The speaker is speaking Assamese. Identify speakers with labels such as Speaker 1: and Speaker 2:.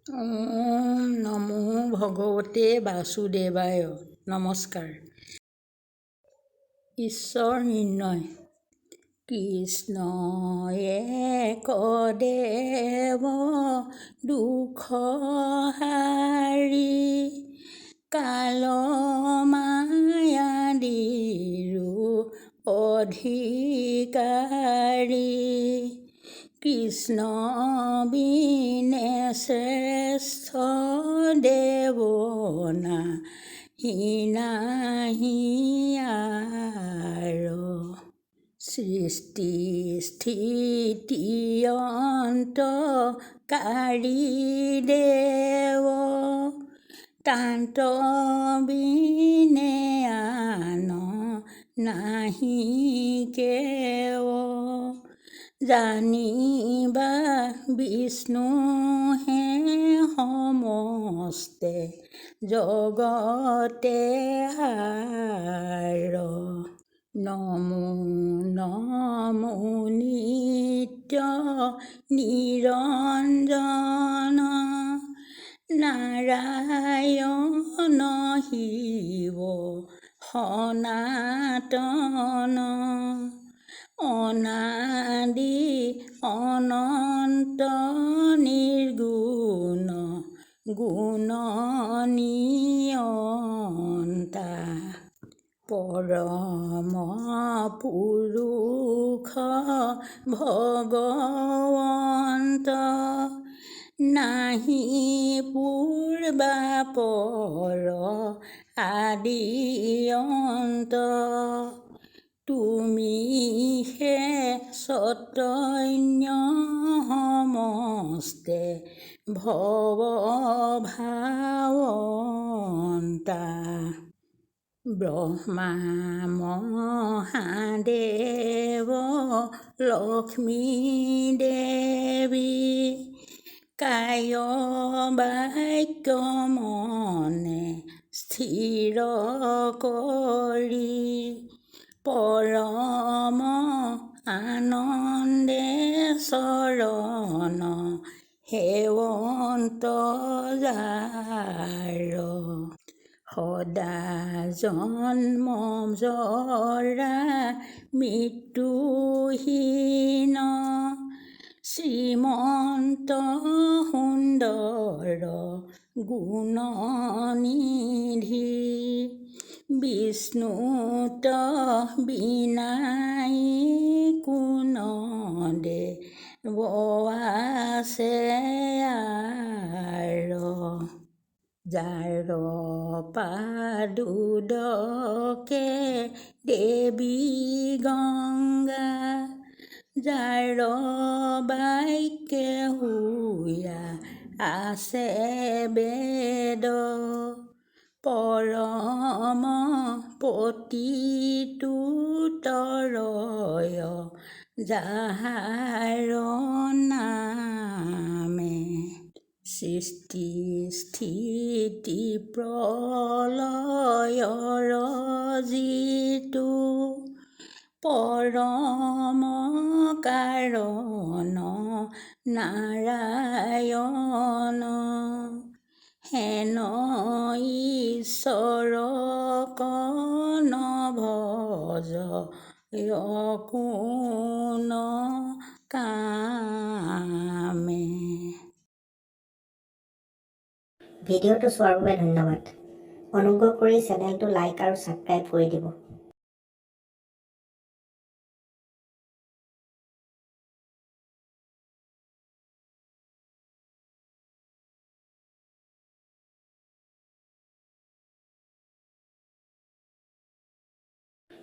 Speaker 1: ওম নমো ভগৱতে বাসুদেৱায়। নমস্কাৰ। ঈশ্বৰ নিৰ্ণয়। কৃষ্ণ এক দেৱ দুখ হাৰি, কাল মায়া দিৰো অধিকাৰী। কৃষ্ণ বিনে শ্ৰেষ্ঠ দেৱ নাহি আৰ। সৃষ্টি স্থিতি অন্তকাৰী দেৱ, তান্ত বিনে আন নাহি কেৱ। জানিবা বিষ্ণুহে সমস্তে জগতে সাৰ। নমো নমো নিত্য নিৰঞ্জন, নাৰায়ণ শিৱ সনাতন। অনাদি অনন্ত নিৰ্গুণ গুণ নিয়ন্তা। পৰম পুৰুষ ভগৱন্ত, নাহি পূৰ্বাপৰ আদি অন্ত। তুমিহে চৈতন্য সমস্তে ভৱ ভাৱন্তা। ব্ৰহ্মা মহাদেৱ লক্ষ্মী দেৱী, কায় বাক্য মনে স্থিৰ কৰি, পৰম আনন্দে চৰণ সেৱন্ত যাৰ। সদা জন্ম জৰা মৃত্যুহীন, শ্ৰীমন্ত সুন্দৰ গুণনিধি। বিষ্ণুত বিনাই কোন দেৱ আছে আৰ। যাৰ পাদুদকে দেৱী গংগা, যাৰ বাক্যে শুয়া আছে বেদ। পৰম পতিতুতৰয় যাহাৰ নামে, সৃষ্টি স্থিতি প্ৰলয়ৰ যিটো পৰম কাৰণ নাৰায়ণ। হেন ঈশ্বৰক নভজ কোন কামে।
Speaker 2: ভিডিঅ'টো চোৱাৰ বাবে ধন্যবাদ। অনুগ্ৰহ কৰি চেনেলটো লাইক আৰু ছাবস্ক্ৰাইব কৰি দিব।